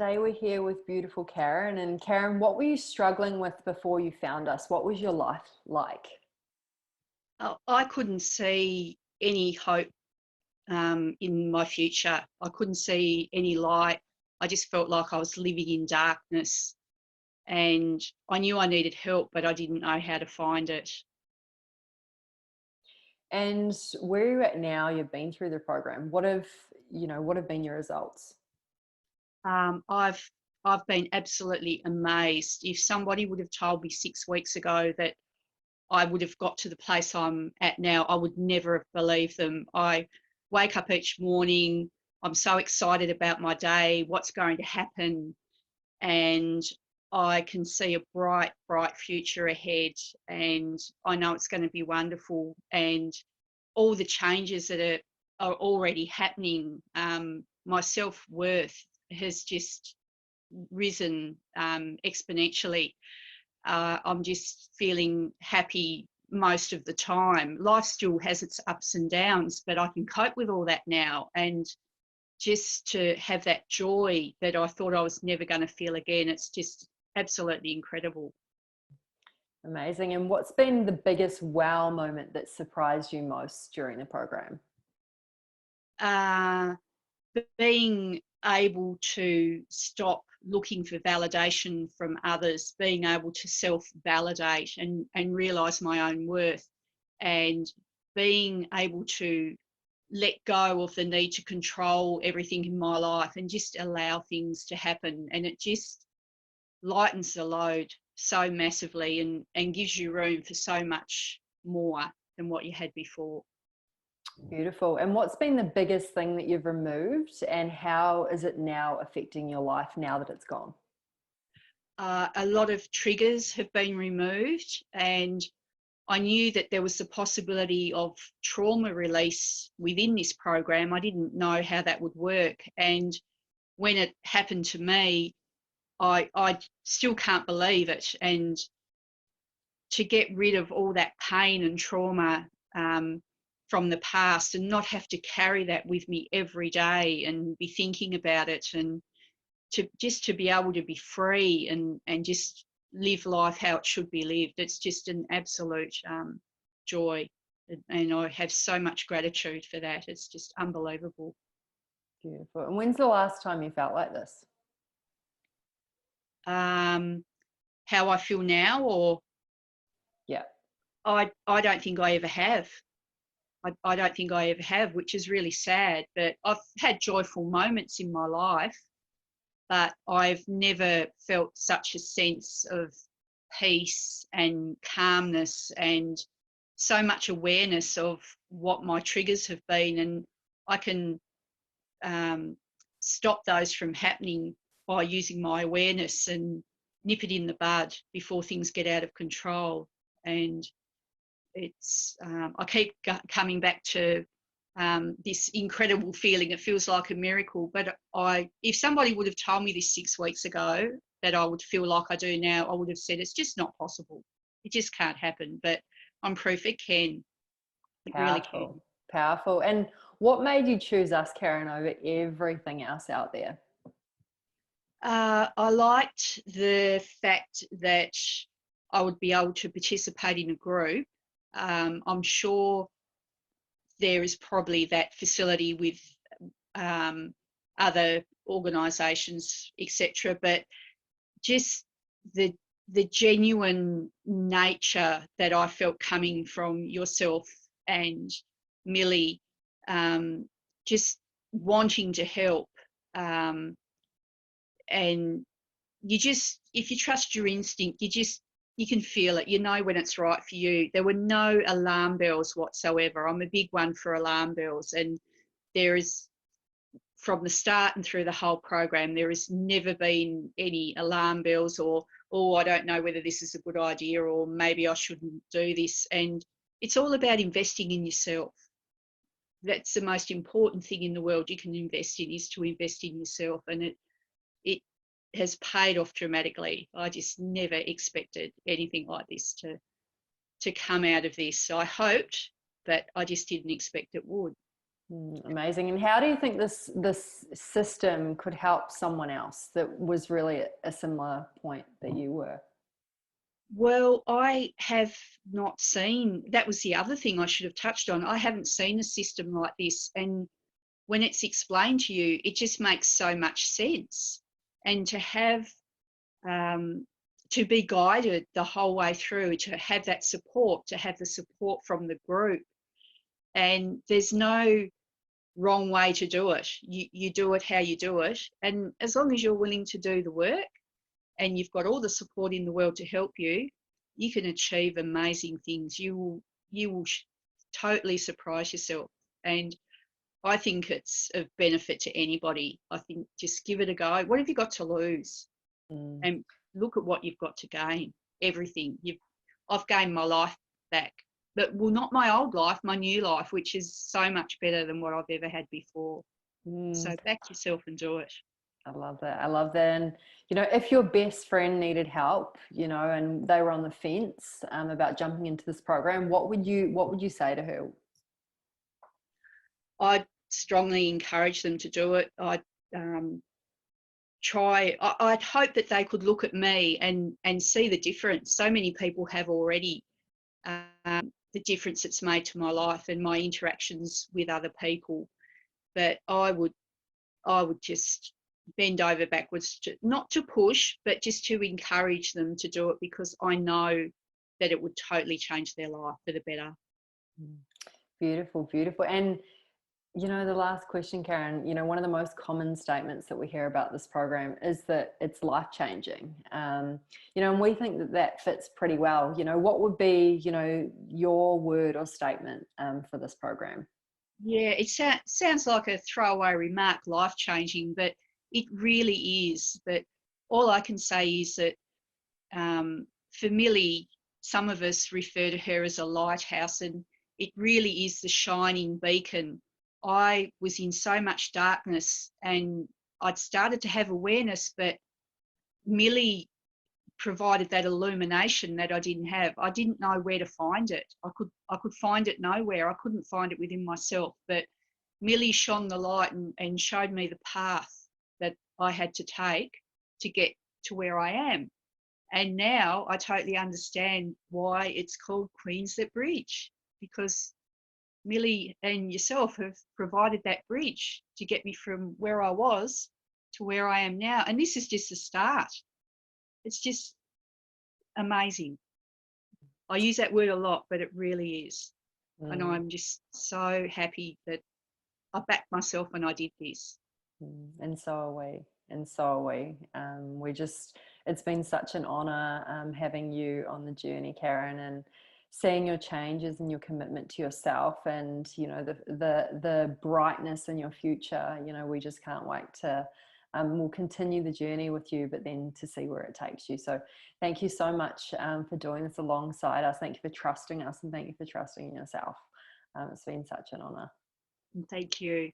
Today we're here with beautiful Karen. And Karen, what were you struggling with before you found us? What was your life like? I couldn't see any hope in my future. I couldn't see any light. I just felt like I was living in darkness, and I knew I needed help, but I didn't know how to find it. And where are you at now? You've been through the program. What have been your results? I've been absolutely amazed. If somebody would have told me 6 weeks ago that I would have got to the place I'm at now, I would never have believed them. I wake up each morning, I'm so excited about my day, what's going to happen, and I can see a bright, bright future ahead. And I know it's going to be wonderful. And all the changes that are already happening, my self worth has just risen exponentially. I'm just feeling happy most of the time. Life still has its ups and downs, but I can cope with all that now. And just to have that joy that I thought I was never going to feel again, it's just absolutely incredible. Amazing. And what's been the biggest wow moment that surprised you most during the program? Uh, Being able to stop looking for validation from others, being able to self-validate and realise my own worth, and being able to let go of the need to control everything in my life and just allow things to happen. And it just lightens the load so massively and gives you room for so much more than what you had before. Beautiful. And what's been the biggest thing that you've removed, and how is it now affecting your life now that it's gone? A lot of triggers have been removed, and I knew that there was the possibility of trauma release within this program. I didn't know how that would work. And when it happened to me, I still can't believe it. And to get rid of all that pain and trauma from the past and not have to carry that with me every day and be thinking about it, and to be able to be free and just live life how it should be lived. It's just an absolute joy. And I have so much gratitude for that. It's just unbelievable. Beautiful. And when's the last time you felt like this? How I feel now, or Yeah. I don't think I ever have. I don't think I ever have, which is really sad. But I've had joyful moments in my life, but I've never felt such a sense of peace and calmness and so much awareness of what my triggers have been. And I can um, stop those from happening by using my awareness and nip it in the bud before things get out of control. And it's I keep coming back to this incredible feeling. It feels like a miracle. But if somebody would have told me this 6 weeks ago that I would feel like I do now, I would have said it's just not possible. It just can't happen. But I'm proof it can. It really can. Powerful. Powerful. And what made you choose us, Karen, over everything else out there? I liked the fact that I would be able to participate in a group. I'm sure there is probably that facility with um, other organisations, etc. But just the genuine nature that I felt coming from yourself and Millie, just wanting to help, um, and if you trust your instinct, you can feel it. You know when it's right for you. There were no alarm bells whatsoever. I'm a big one for alarm bells, and there is, from the start and through the whole program, there has never been any alarm bells or, oh, I don't know whether this is a good idea, or maybe I shouldn't do this. And it's all about investing in yourself. That's the most important thing in the world you can invest in, is to invest in yourself. And it has paid off dramatically. I just never expected anything like this to come out of this. I hoped, but I just didn't expect it would. Amazing. And how do you think this system could help someone else that was really at a similar point that you were? Well, I have not seen, that was the other thing I should have touched on. I haven't seen a system like this. And when it's explained to you, it just makes so much sense. And to have, to be guided the whole way through, to have that support, to have the support from the group. And there's no wrong way to do it. You do it how you do it. And as long as you're willing to do the work and you've got all the support in the world to help you, you can achieve amazing things. You will totally surprise yourself. And I think it's of benefit to anybody. I think just give it a go. What have you got to lose? And look at what you've got to gain. Everything. I've gained my life back. But well, not my old life, my new life, which is so much better than what I've ever had before. So back yourself and do it. I love that. I love that. And, if your best friend needed help, and they were on the fence about jumping into this program, what would you say to her? I'd strongly encourage them to do it. I'd I'd hope that they could look at me and see the difference. So many people have already, the difference it's made to my life and my interactions with other people. But I would just bend over backwards, not to push, but just to encourage them to do it, because I know that it would totally change their life for the better. Beautiful, beautiful. And, the last question, Karen, one of the most common statements that we hear about this program is that it's life-changing. And we think that fits pretty well. What would be, your word or statement for this program? Yeah, it sounds like a throwaway remark, life-changing, but it really is. But all I can say is that for Millie, some of us refer to her as a lighthouse, and it really is the shining beacon. I was in so much darkness and I'd started to have awareness, but Millie provided that illumination that I didn't have. I didn't know where to find it. I could find it nowhere. I couldn't find it within myself. But Millie shone the light and showed me the path that I had to take to get to where I am. And now I totally understand why it's called Queenslet Bridge, because Millie and yourself have provided that bridge to get me from where I was to where I am now. And this is just the start. It's just amazing. I use that word a lot, but it really is. And I'm just so happy that I backed myself and I did this. And so are we. And so are we. It's been such an honor having you on the journey, Karen, and seeing your changes and your commitment to yourself, and the brightness in your future. We just can't wait to we'll continue the journey with you, but then to see where it takes you. So thank you so much for doing this alongside us. Thank you for trusting us, and thank you for trusting in yourself. It's been such an honor. Thank you.